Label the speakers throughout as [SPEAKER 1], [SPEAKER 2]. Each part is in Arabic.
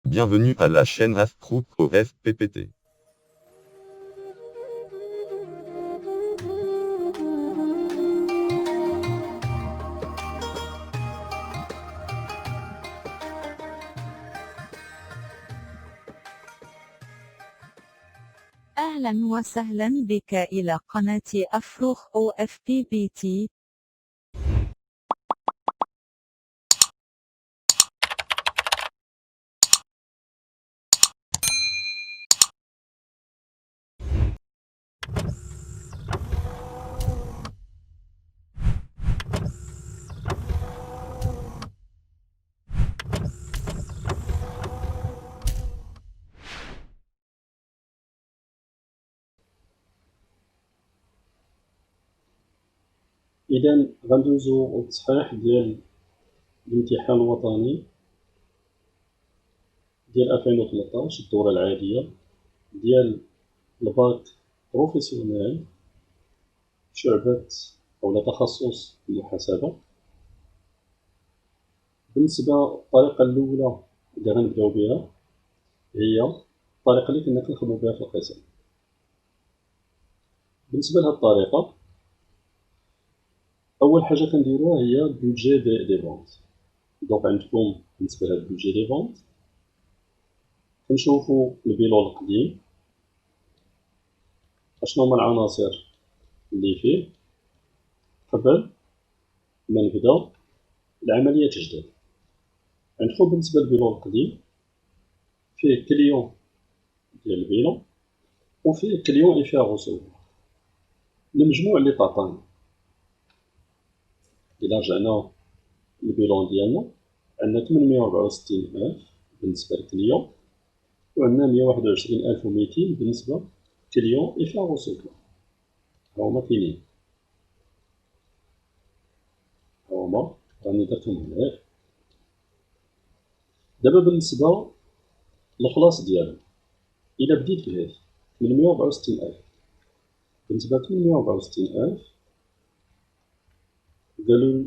[SPEAKER 1] Bienvenue à la chaîne Astro OFPPT.
[SPEAKER 2] أهلا وسهلا بك إلى قناة أفروخ OFPPT.
[SPEAKER 3] إذا غندوزو التصحيح ديال الامتحان الوطني ديال 2013 الدورة العادية ديال الباك بروفيسيونيل شعبة أو تخصص المحاسبة. بالنسبة للطريقة الأولى اللي غنبداو بها هي الطريقة اللي كنا كنخدمو بها في القسم. بالنسبة لهاد الطريقة أول حاجة كنديروها هي البودجي دي فونت. دونك عندكم بالنسبة لهاد البودجي دي فونت كنشوفو البيلون القديم اشنو هما العناصر اللي فيه قبل ما نبدا العملية جداد. عندكم بالنسبة للبيلون القديم فيه كليون ديال البيلون وفيه كليون إيفاع غوسو. المجموع اللي تعطانا إلا رجعنا للبيلون ديالنا عندنا 864,000 بالنسبة للكليون وعندنا 121,200 بالنسبة لكليون إيفاع غوسو. هاهما كاينين، هاهما راني درتهم هنايا. دابا بالنسبة للخلاص ديالهم إلا بديت بهادي 864,000 بالنسبة ل 864,000 قالوا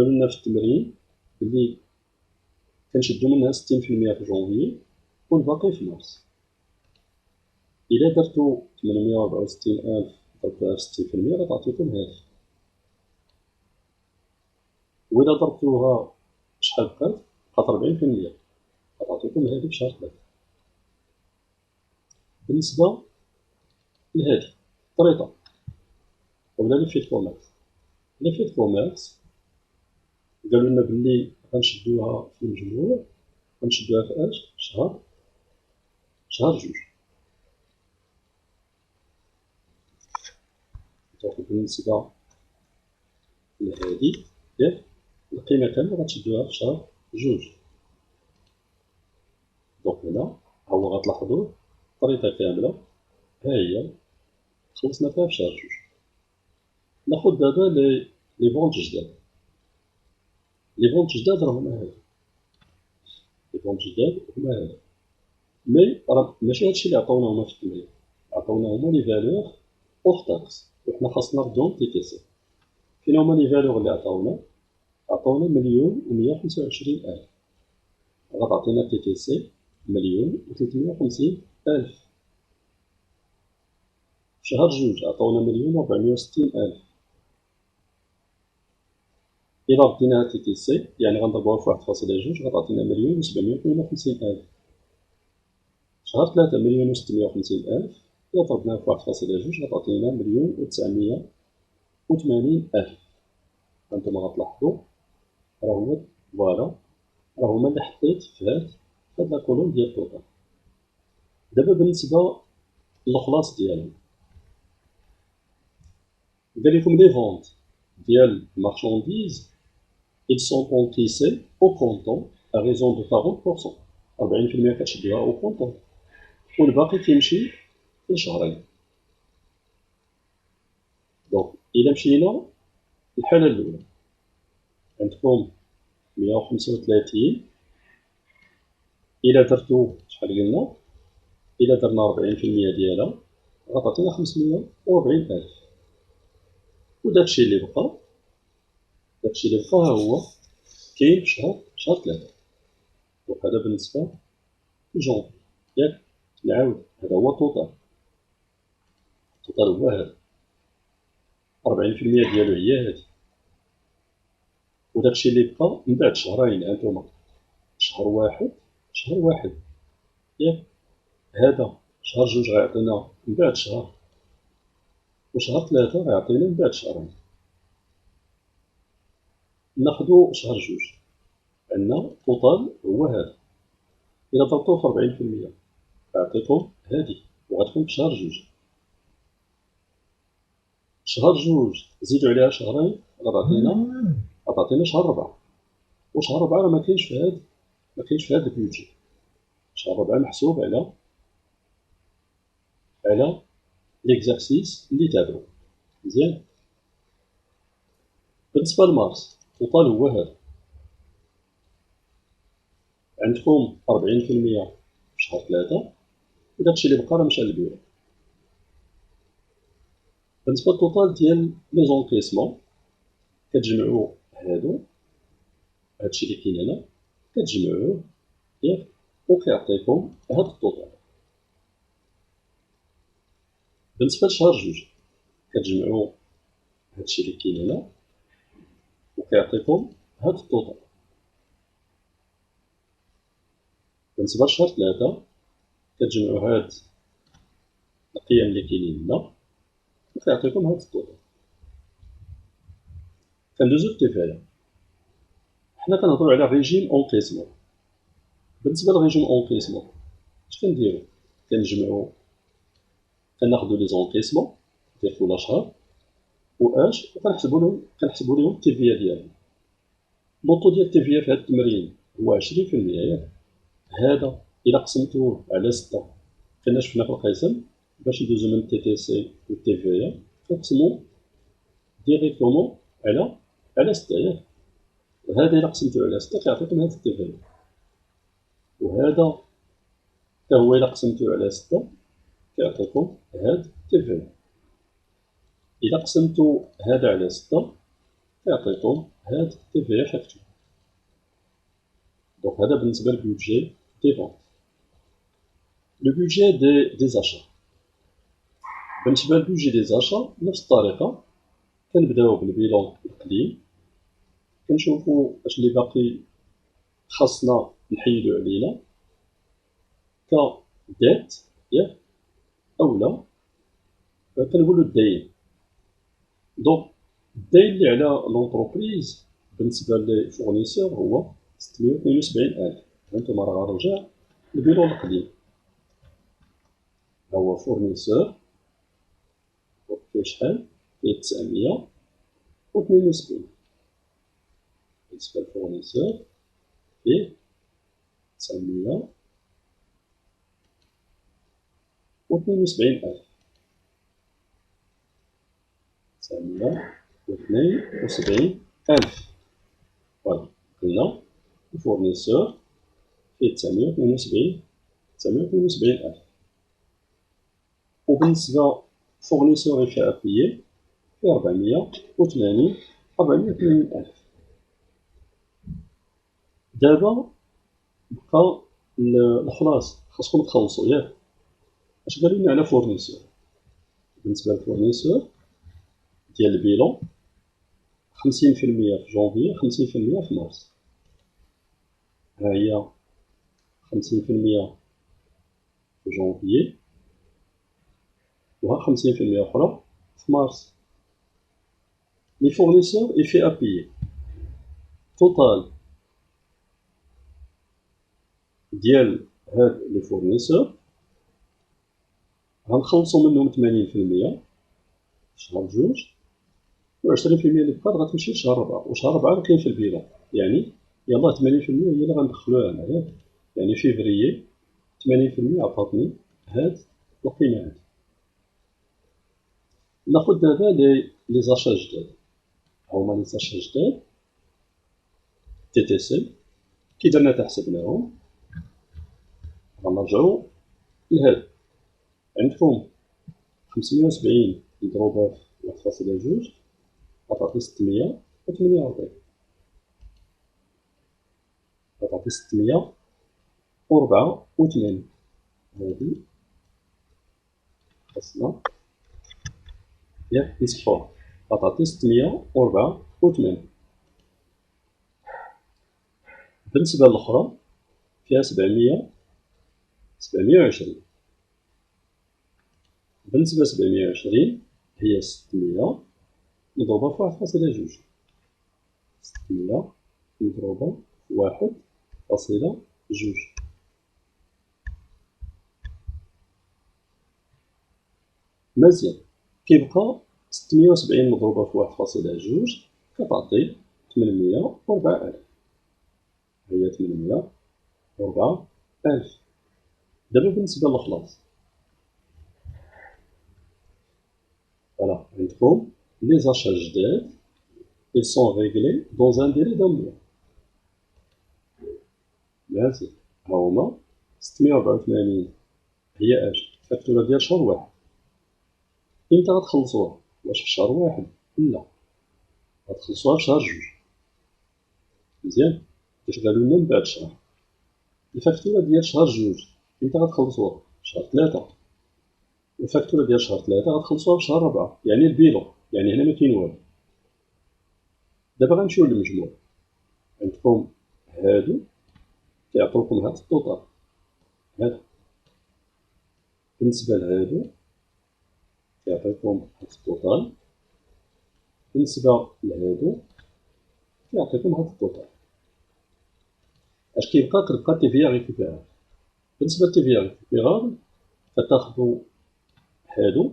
[SPEAKER 3] لنا في التمرين بلي كنشدو منها 60% في جونفي والباقي في مارس. إلا درتو 864,000 ضربتوها في 60% غتعطيكم هادي، وإلا ضربتوها شحال بقات 40% غتعطيكم هادي في شهر 3. بالنسبة لهادي طريطة أولا لي فيت كوميرس، لي فيت كوميرس قالوا لنا بلي غنشدوها في المجموع، غنشدوها في اش شهر جوج. دونك بالنسبة لهادي ياك القيمة كاملة غتشدوها في شهر جوج. دونك هنا هو غتلاحظوا الطريقة كاملة ها هي خلصنا فيها في شهر جوج. ناخد دابا لي فونت جداد. لي فونت جداد راه هما هادو، لي فونت جداد هما هادو، مي راه ماشي هادشي اللي عطاونا هما في التمرين، عطاونا هما لي فالور اوف تاكس وحنا خاصنا ردهم تي تي سي. فين هما لي فالور اللي عطاونا؟ عطاونا 1,125,000 غتعطينا تي تي سي 1,350,000. في شهر جوج عطاونا 1,460,000. إلا رديناها تي تي سي يعني غنضربوها في 1.2 غتعطينا 1,752,000. شهر 3 1,650,000 إلا ضربناها في 1.2 غتعطينا 1,980,000. هانتوما غتلاحظو راه هو فوالا راه هما اللي حطيت في هاد لاكولوم ديال التوتال. دابا بالنسبة للخلاص ديالهم قال لكم لي فونت ديال المارشانديز ils sont encaissés au comptant à raison de 40%. 40% كتشدوها au comptant والباقي كيمشي في الشهرين. دونك إلا مشينا الحالة الأولى عندكم 135. إلا درتو شحال قلنا؟ إلا درنا 40% ديالها غتعطينا 540,000. وداكشي اللي بقى داكشي اللي بقى ها هو كاين في شهر 3. دونك هذا بالنسبة جونفي ياك. نعاود هذا هو التوتال هو هذا 40% ديالو هي هادي وداكشي اللي بقى من بعد شهرين هانتوما شهر واحد ياك. هذا شهر جوج غيعطينا من بعد شهر وشهر ثلاثة غيعطينا من بعد شهرين. ناخدو شهر جوج عندنا التوتال هو هذا إلا ضربتوه في 40% غيعطيكم هادي وغتكون في شهر جوج. شهر جوج زيدو عليها شهرين غتعطينا شهر ربعة. وشهر ربعة راه مكاينش في هاد البيوجي. شهر ربعة محسوب على ليكزارسيس اللي تابعو مزيان. بالنسبة لمارس التوتال هو هذا عندكم 40% في شهر ثلاثة وداكشي اللي بقى راه مشى للبيرو. بالنسبة للتوتال ديال لي زونكيسمون كتجمعو هادشي اللي كاين هنا كتجمعوه ياك وكيعطيكم هاد التوتال. بالنسبة لشهر جوج كتجمعو هادشي اللي كاين هنا وكيعطيكم هاد التوتال. بالنسبة لشهر ثلاثة كتجمعو هاد القيم اللي كاينين هنا وكيعطيكم هاد التوتال. كندوزو للتفاية. حنا كنهضرو على ريجيم اونكيسمون. بالنسبة لريجيم اونكيسمون اش كنديرو؟ كناخدو لي زونكيسمون ديال كل شهر وكنحسبو لهم التيفيا ديالهم. المونطو ديال التيفيا في هاد التمرين هو 20% ياك. هذا إلا قسمتوه على 6 كنا شفنا في القسم باش ندوزو من تي تي سي و تيفيا كنقسمو ديريكتومون على 6 ياك. هذا إلا قسمتوه على 6 كيعطيكم هاد التيفيا وهذا حتى هو إلا قسمتوه على 6 كيعطيكم هاد التيفيا. إلا قسمتو هذا على 6 كيعطيكم هاد التيفيا فاكتور. دونك هذا بالنسبة للبيدجي دي فونت. لو بيدجي دي زاشا. بالنسبة للبيدجي دي زاشا نفس الطريقة كنبداو بالبيلون القديم كنشوفو اش اللي باقي خاصنا نحيدو علينا كديت ياك أولا كنقولو الدين. دونك الدين اللي على لونطروبريز بالنسبة لي فورنيسور هو 672,000. هانتوما راه غنرجع للبيلون القديم. هو فورنيسور فيه شحال؟ فيه 972. بالنسبة للفورنيسور فيه 972,000. 972,000 فوالا قلنا الفورنيسور فيه 972,000. وبالنسبة فورنيسور فيه أبيي فيه 480,000. دابا بقى الخلاص خاصكم تخلصوا ياك. اش قالوا لنا على فورنيسور؟ بالنسبة للفورنيسور ديال البيلون 50% في جونفي 50% في مارس. ها هي 50% في جونفي وها 50% أخرى في مارس. لي فورنيسور إفي أبيي توتال ديال هاد لي فورنيسور غنخلصو منهم 80% في شهر جوج و20% اللي بقات غتمشي لشهر ربعة. وشهر ربعة كاين في البيلون يعني يلاه 80% هي اللي غندخلوها هنايا. يعني فيفريي 80% عطاتني هاد القيمة هادي. ناخد دابا لي زاشا جداد. هاهما لي زاشا جداد تي تي سي كي درنا تحسبناهم غنرجعو لهاد. عندكم 570 مضروبة في 1.2 غتعطي 648. غتعطي 648 84. هادي خاصنا ياك نسحوها، غتعطي 684. بالنسبة للأخرى فيها 720. بالنسبة ل 720 هي 600 مضروبة في 1.2. 600 مضروبة في 1.2. مزيان. كيبقى 670 مضروبة في 1.2 كتعطي 804,000. هي 804,000. دابا بالنسبة للخلاص، فوالا عندكم لي زاشا جداد ils sont réglés dans un délai d'un mois. مزيان. ها هما 684 هي اش فاكتورة ديال شهر واحد. إمتى غتخلصوها؟ واش في شهر واحد؟ لا، غتخلصوها في شهر جوج. مزيان. باش قالوا لنا من بعد شهر. الفاكتورة ديال شهر جوج إمتى غتخلصوها؟ في شهر ثلاثة. الفاكتورة ديال شهر ثلاثة غتخلصوها في شهر ربعة، يعني البيلون، يعني هنا مكاين والو. دابا غنمشيو للمجموع. عندكم هادو كيعطيوكم هاد التوتال، هادا. بالنسبة لهادو كيعطيكم هاد التوتال، بالنسبة لهادو كيعطيكم هاد التوتال. اش كيبقى؟ كتبقى تي في ريكوبيرابل. بالنسبة لتي في ريكوبيرابل كتاخدو هادو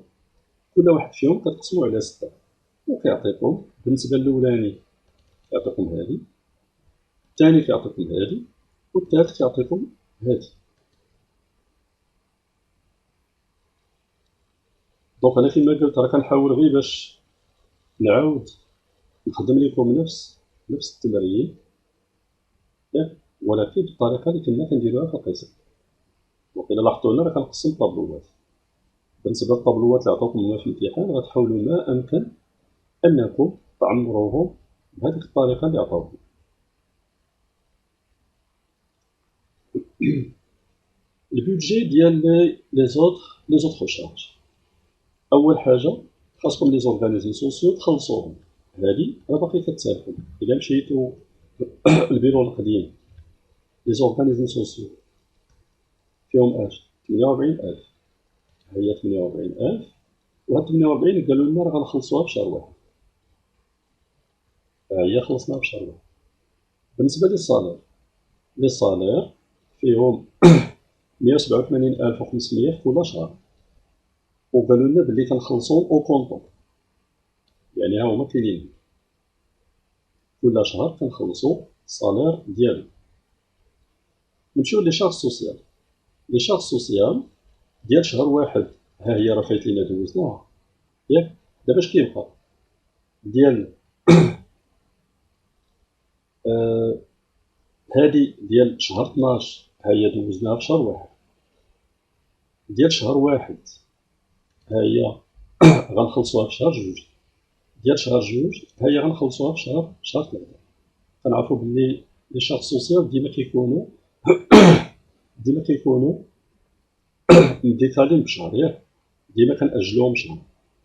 [SPEAKER 3] كل واحد فيهم كتقسمو على 6 وكيعطيكم بالنسبة للولاني كيعطيكم هادي، الثاني كيعطيكم هادي، والثالث كيعطيكم هادي. دونك أنا كيما قلت راه كنحاول غير باش نعاود نخدم لكم نفس التمرين، ياك، ولكن بالطريقة اللي كنا كنديروها في القسم. دونك إلا لاحظتوا هنا راه كنقسم طابلوات. بالنسبة للطابلوات اللي عطاوكم هما في الامتحان غتحاولوا ما أمكن أنكم تعمروهم بهذيك الطريقة اللي عطاوكم. البيدجي ديال لي زوطخ شارج، أول حاجة خاصكم لي زورغانيزم سوسيو تخلصوهم. هادي راه باقي كتسالكم. إلا مشيتو البيرو القديم لي زورغانيزم سوسيو فيهم اش 48,000. هي 48,000، وهاد 48 قالوا لنا راه غنخلصوها في شهر واحد. هي خلصناها في شهر واحد. بالنسبة للصالير فيهم 187,500 في كل شهر، وقالوا لنا بلي كنخلصوهم او كونطون، يعني ها هما كاينين. كل شهر كنخلصو الصالير ديالو. نمشيو لي شارج سوسيال. لي شارج سوسيال ديال شهر واحد ها هي راه فايت لينا دوزناها، ياك. دابا اش كيبقى ديال هادي ديال شهر 12 ها هي دوزناها في شهر واحد. ديال شهر واحد ها هي غنخلصوها في شهر جوج. ديال شهر جوج ها هي غنخلصوها في شهر ثلاثة. كنعرفو بلي لي شارج سوسيال ديما كيكونوا مديكالين بشهر، ياك، ديما كنأجلوهم شهر.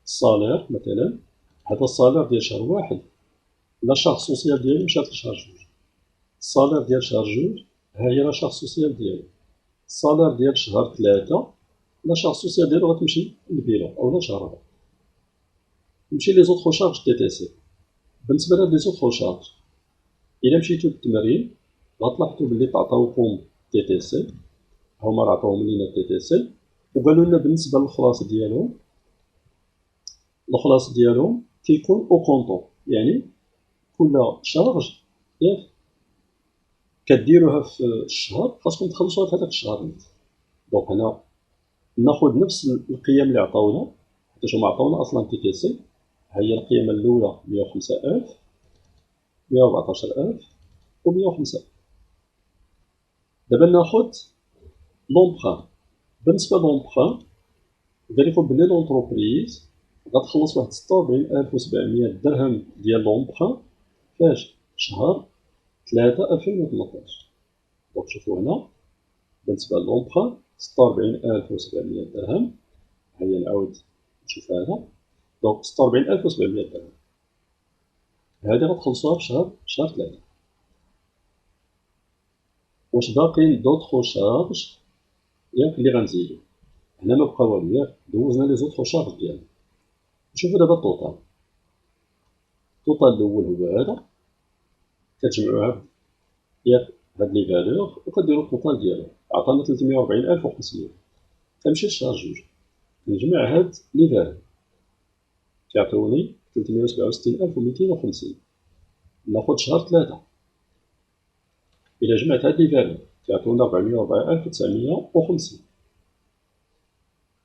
[SPEAKER 3] الصالير مثلا، هذا الصالير ديال شهر واحد لا شارج سوسيال ديالو مشات لشهر جوج. الصالير ديال شهر جوج ها هي لا شارج سوسيال ديالو. الصالير ديال شهر ثلاثة لا شارج سوسيال ديالو غتمشي للبيرو أولا شهر ربعة. نمشي لي زوطخ شارج تي تي سي. بالنسبة لهاد لي زوطخ شارج إلا مشيتو للتمرين غتلاحظوا بلي تعطاوكم تي تي سي، هما راه عطاوهم لينا تي تي سي، وقالوا لنا بالنسبة للخلاص ديالهم كيكون او كونطون، يعني كل شارج ياك كديروها في الشهر خاصكم تخلصوها في هذاك الشهر. دونك هنا ناخذ نفس القيم اللي عطاونا، حيت هما عطاونا اصلا تي تي سي. هي القيمه الاولى 105,000، 114,000 و 105. دابا ناخذ لومبخان. بالنسبه لومبخان قال لكم بلي لونتربريز غتخلص واحد 46,700 درهم ديال لومبخان فاش شهر 3 2018. دونك شوفوا هنا بالنسبة للومبخان 46700 درهم. هيا نعاود نشوف هذا. دونك 46700 درهم هادي غتخلصوها في شهر 3. واش باقيين دوطخ شارج ياك اللي غنزيدو؟ هنا ما بقى والو ياك، دوزنا لي زوطخ شارج ديالنا. نشوفو دابا الطوطال. الطوطال الأول هو هذا، كتجمعوها ياك هاد لي فالور وكديرو الطوطال ديالهم. عطانا 340500. كنمشي لشهر جوج كنجمع هاد لي فالور كيعطيوني 367250. ناخد شهر 3 إلا جمعت هاد لي فالور كيعطيونا 404950.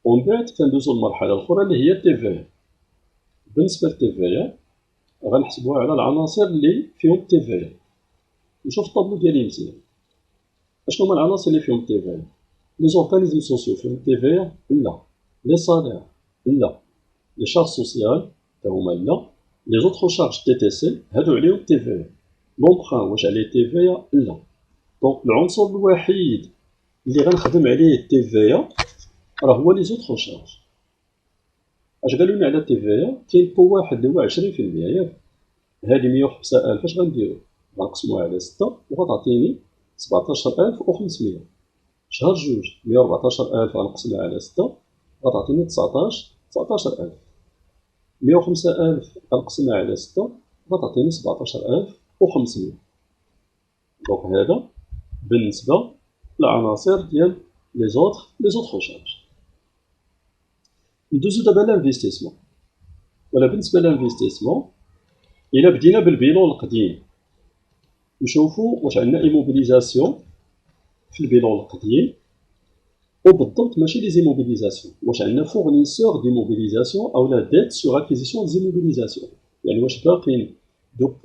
[SPEAKER 3] ومن بعد كندوزو للمرحلة الأخرى اللي هي التيفايا. بالنسبة للتيفايا غنحسبوها على العناصر اللي فيهم التيفايا. نشوف الطابلو ديالي مزيان. اشنو هما العناصر اللي فيهم التيفايا؟ لي زورغانيزم سوسيو فيهم التيفايا؟ لا. لي صالير؟ لا. لي شارج سوسيال تا هما لا. لي زوطخ شارج تي تي سي هادو عليهم التيفايا. لومبخان واش عليه التيفايا؟ لا. دونك العنصر الوحيد اللي غنخدم عليه التيفايا راه هو لي زوطخ شارج. اش قالوا لنا على التيفايا؟ كاين بو واحد اللي هو 20% ياك. هادي 105000 اش غنديرو؟ غنقسموها على 6 وغتعطيني 17500. شهر جوج 114000 غنقسمها على 6 غتعطيني 19000. 105000 غنقسمها على 6 غتعطيني 17500. دونك هذا بالنسبة للعناصر ديال لي زوطخ شارج. ندوزو دابا لانفيستيسمون. ولا بالنسبة لانفيستيسمون إلا بدينا بالبيلون القديم نشوفو واش عندنا ايموبيليزاسيون في البيلون القديم، وبالضبط ماشي لي زيموبيليزاسيون، واش عندنا فورنيسور ديموبيليزاسيون او لا ديت سور اكيزيسيون زيموبيليزاسيون. يعني واش باقيين دوك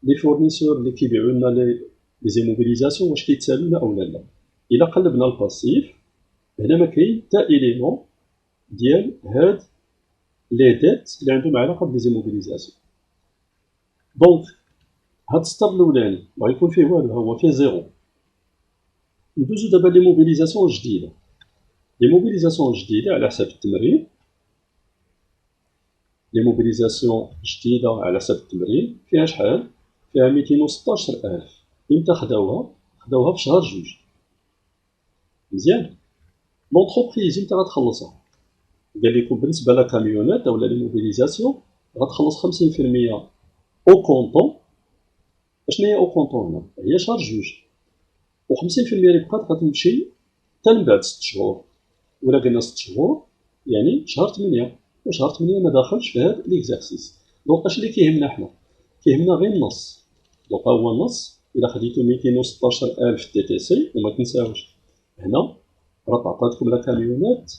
[SPEAKER 3] لي فورنيسور اللي كيبيعوا لنا لي زيموبيليزاسيون واش كيتسالونا او لا. الا قلبنا الباسيف هنا ما كاين حتى اليمون ديال هاد لي ديت اللي عندهم علاقه بلي زيموبيليزاسيون. دونك هاد السطر الاولاني ما غيكون فيه والو، هو فيه زيرو. ندوزو دابا لي موبيليزاسيون جديده. لي موبيليزاسيون جديده على حساب التمرين. لي موبيليزاسيون جديده على حساب التمرين فيها شحال؟ فيها 216000. امتى خداوها؟ خداوها في شهر جوج. مزيان. لونتربريز امتى غتخلصها؟ قال لكم بالنسبه لكاميونات اولا لي موبيليزاسيون غتخلص 50% او كونطون. اشنو هي او كونطون هنا؟ هي شهر جوج. و50% اللي بقات غتمشي حتى من بعد 6 شهور. ولا قلنا 6 شهور يعني شهر 8، وشهر 8 ما داخلش في هذا ليكزارسيس. دونك اش اللي كيهمنا حنا؟ كيهمنا غير النص. دونك ها هو النص. الا خديتو 216000 تي تي سي وما تنساوش هنا راه تعطاتكم لا كاميونات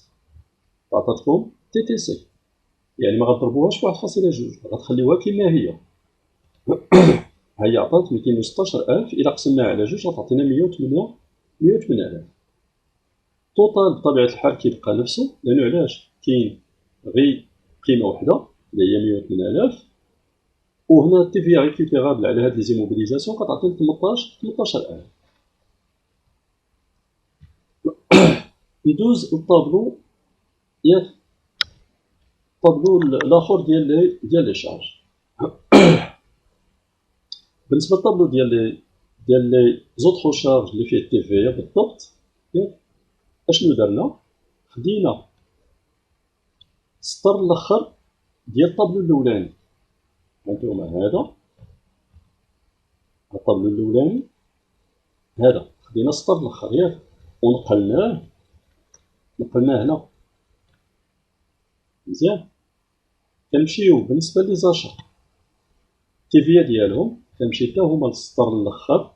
[SPEAKER 3] تعطاتكم تي تي سي، يعني ما غضربوهاش في 1.2 غتخليوها كما هي. هي عطات 216000 الا قسمناها على جوج غتعطينا 108,000. التوتال بطبيعة الحال كيبقى نفسه، لأنو علاش؟ كاين غير قيمة وحدة اللي هي 108,000، وهنا التي في ريكيبيرابل على هاد لي زيموبيليزاسيون كتعطينا 18,000. ندوز للطابلو ياك الطابلو الآخر ديال لي شارج. بالنسبة للطابلو ديال لي زوطخ شارج اللي فيه تي في بالضبط ياك اشنو درنا؟ خدينا السطر الاخر ديال الطابلو الاولاني. هانتوما هذا الطابلو الاولاني هذا خدينا السطر الاخر ياك ونقلناه هنا. مزيان. كنمشيو بالنسبه لي زاشا التيفيا ديالهم كنمشي حتى هما للسطر الاخر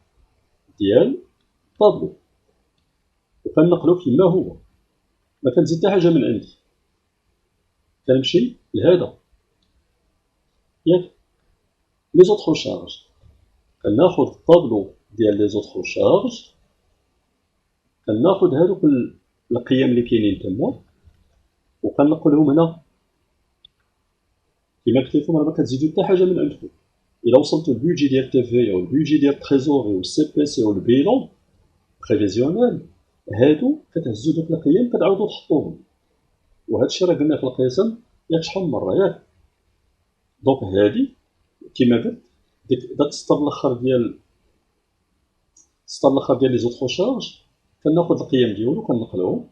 [SPEAKER 3] ديال الطابلو وكنقلو كما هو، ما كنزيد حتى حاجه من عندي. كنمشي لهذا ياك لي زوطخ شارج، كناخد الطابلو ديال لي زوطخ شارج، كناخد هادوك القيم اللي كاينين تما وكنقلهم هنا. كما قلت لكم راه ما كتزيدو حتى حاجه من عندكم. الا وصلتو البيجي ديال تي في او البيجي ديال التريزوري و السي بي سي و البيلون بريفيزيونيل هادو كتهزو دوك القيم كتعاودو تحطوهم، وهذا الشيء راه قلنا في القسم ياك شحال من مره ياك. دونك هادي كيما قلت داك السطر الاخر ديال لي زوطخو شارج كناخد القيم ديالو كنقلوهم.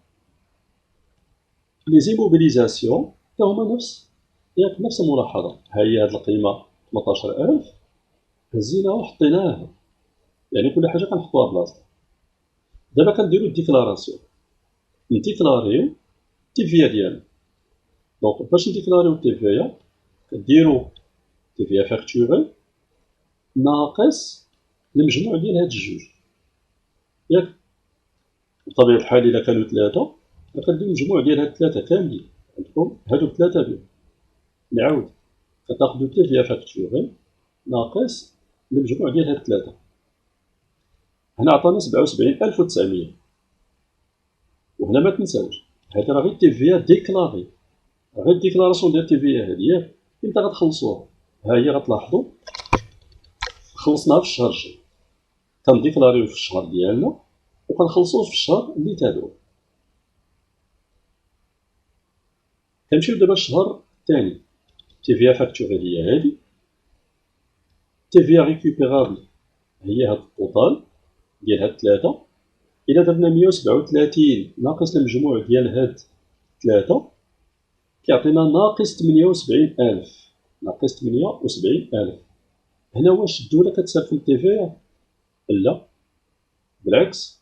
[SPEAKER 3] لي زيموبيليزاسيون حتى هما نفس الملاحظه. ها هي هاد القيمه 18000 هزيناها وحطيناها، يعني كل حاجه كنحطوها بلاصتها. دابا كنديرو الديكلاراسيون، نديكلاريو التيفيا ديالنا. دونك باش نديكلاريو التيفيا كديرو تيفيا فاكتوري ناقص المجموع ديال هاد الجوج ياك. بطبيعة الحال إلا كانوا ثلاثة كدير المجموع ديال هاد الثلاثة كاملين، عندكم هادوك ثلاثة بهم. نعاود كتاخدو تيفيا فاكتوري ناقص المجموع ديال هاد الثلاثة. هنا عطانا 77900، وهنا ما تنساوش هادي راه غير تيفيا ديكلاري، غير الديكلاراسيون ديال التيفيا هادي ياك. امتى غتخلصوها؟ ها هي غتلاحظوا خلصناها في الشهر الجاي، كنديكلاريو في الشهر ديالنا وكنخلصوه في الشهر اللي تابعو. كنمشيو دابا للشهر الثاني. تيفيا فاكتوري هي هادي، تيفيا ريكوبيرابل هي هاد الطوطال ديال هاد الثلاثة. إلا درنا 137 ناقص المجموع ديال هاد الثلاثة كيعطينا ناقص 78000. ناقص 78000. هنا واش الدولة كتسالكم التيفيا؟ لا بالعكس،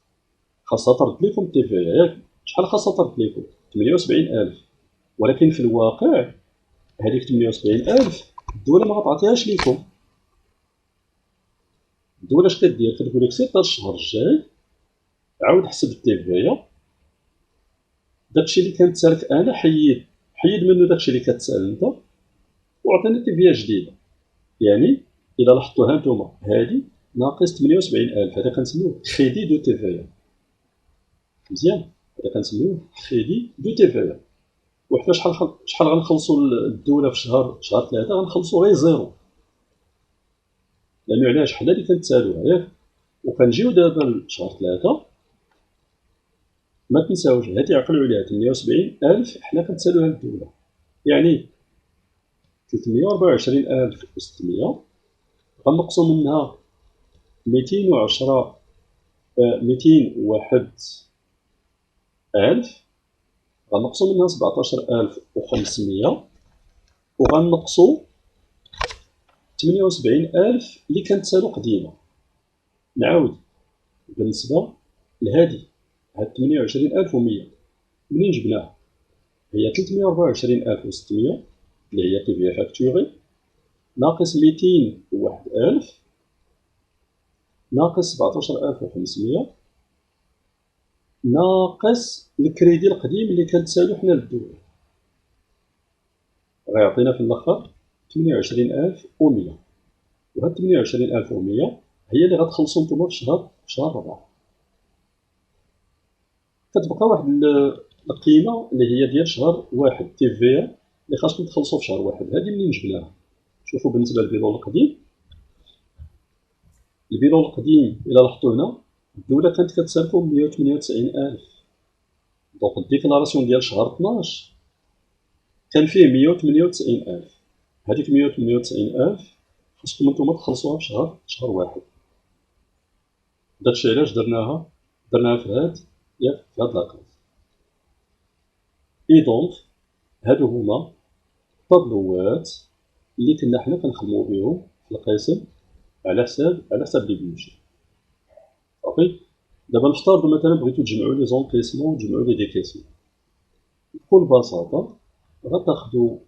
[SPEAKER 3] خاصها ترد لكم التيفيا ياك. شحال خاصها ترد لكم؟ 78000. ولكن في الواقع هذيك 78000 الدولة ما غتعطيهاش ليكم. الدولة اش كدير؟ كتقول لك سير الشهر الجاي عاود حسب التيفيا، داكشي اللي كان تسالك انا حيد منه داكشي اللي كتسال انت وعطيني تيفيا جديده. يعني الا لاحظتوها نتوما هادي ناقص 78000، هذا كنسميوه كريدي دو تيفيا. مزيان، هذا كنسميوه كريدي دو تيفيا. وحنا شحال غنخلصوا الدوله في شهر 3 غنخلصوا غير زيرو، لانه علاش حنا اللي كنتسالوها ياك. وكنجيو دابا لشهر 3 ما تنساوش هادي عقلوا عليها 78000 حنا كنتسالوها للدوله، يعني 324600 غنقصوا منها 210 201 ألف، غنقصوا منها 17500 وغنقصوا 78000 اللي كنتسالو قديمه. نعاود بالنسبه لهادي هاد 28100 منين جبناها؟ هي 324600 اللي هي تيفيا فاكتوري ناقص 201000 ناقص 17500 ناقص الكريدي القديم اللي كنتسالو حنا للدولة، غيعطينا في الاخر 28100. وهاد 28100 هي اللي غتخلصو نتوما في شهر 4. كتبقى واحد القيمه اللي هي ديال شهر 1 تيفيا اللي خاصكم تخلصوا في شهر 1. هذه منين جبناها؟ شوفوا بالنسبه للبيلون القديم، البيلون القديم الى لاحظتوا هنا الدوله كانت كتسالكم 198000. دونك الديكلاراسيون ديال شهر 12 كان فيه 198000. هذيك 198000 خاصكم نتوما تخلصوها في شهر 1. داكشي علاش درناها في هاد لاكاز. اي دونك هادو هما الطابلوات اللي كنا حنا كنخدمو بهم في القسم على حساب لي بيجي. صافي. دابا نفترضوا مثلا بغيتو تجمعوا لي زونكيسمون وتجمعوا لي ديكيسمون. بكل بساطه غتاخدو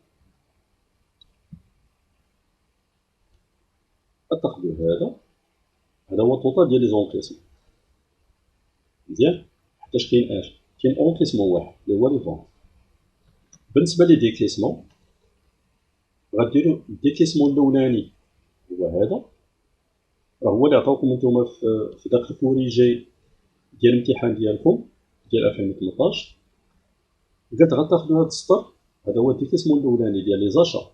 [SPEAKER 3] هذا هو الطوطال ديال لي زونكيسمون. مزيان، حيتاش كاين اونكيسمون واحد اللي هو لي فون. بالنسبه لي ديكيسمون غديروا الديكيسمون الاولاني هو هذا، راه هو اللي عطاوكم نتوما في داك الكوريجي ديال الامتحان ديالكم ديال 2018. قلت غتاخدوا هذا السطر، هذا هو الديكيسمون الاولاني ديال لي زاشا.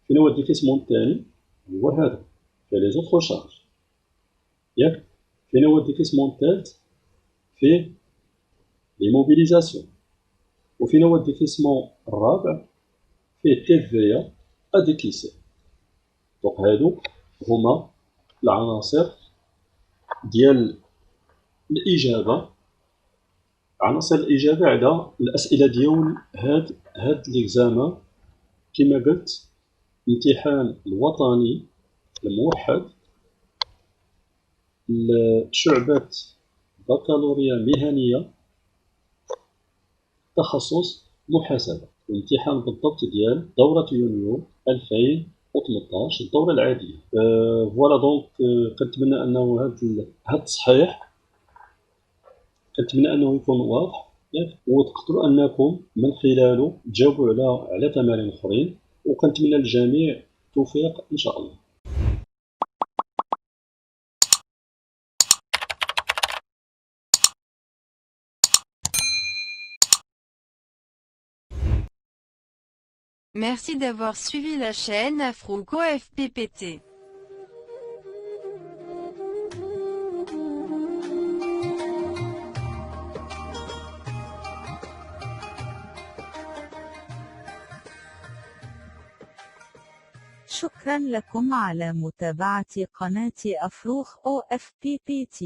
[SPEAKER 3] فين هو الديكيسمون الثاني؟ هو هذا فيه لي زوطخو شارج ياك. فين هو الديكيسمون الثالث؟ فيه لي موبيليزاسيون، وفينا هو الديفيسمون الرابع فيه TVA أديكليسي. دونك هادو هما العناصر ديال الإجابة، عناصر الإجابة على الأسئلة ديال هاد ليكزامان. كما قلت الامتحان الوطني الموحد لشعبة بكالوريا مهنية تخصص محاسبة، الامتحان بالضبط ديال دورة يونيو 2018 الدورة العادية. فوالا دونك كنتمنى أنه هاد التصحيح كنتمنى أنه يكون واضح وتقدروا أنكم من خلاله تجاوبوا على تمارين أخرين، وكنتمنى للجميع التوفيق إن شاء الله.
[SPEAKER 4] Merci d'avoir suivi la chaîne Afrouco FPPT.
[SPEAKER 2] شكرا لكم على متابعة قناة أفروخ OFPPT.